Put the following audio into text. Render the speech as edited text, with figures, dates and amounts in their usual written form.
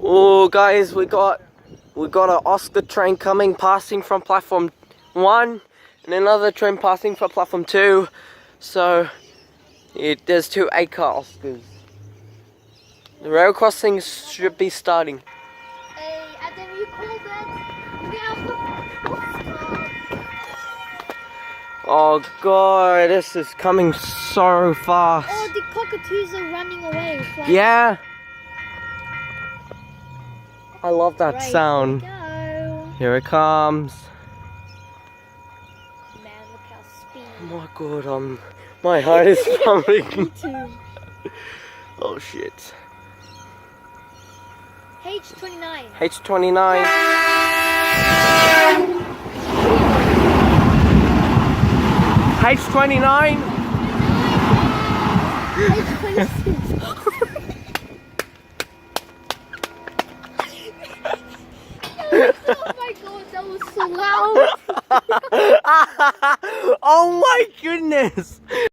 Oh guys, we got an Oscar train coming, passing from platform 1, and another train passing from platform 2. So there's 2 8-car Oscars. The rail crossing should be starting. Hey, Adam, you called it. We have the Oh god, this is coming so fast. Oh, the cockatoos are running away. Like, Yeah. I love that right, sound. Here it comes. Man, look how speedy. Oh my god, my heart is pumping. Me too. Oh shit. H29. H29. H29. H26. Oh my god, that was so loud. Oh my goodness.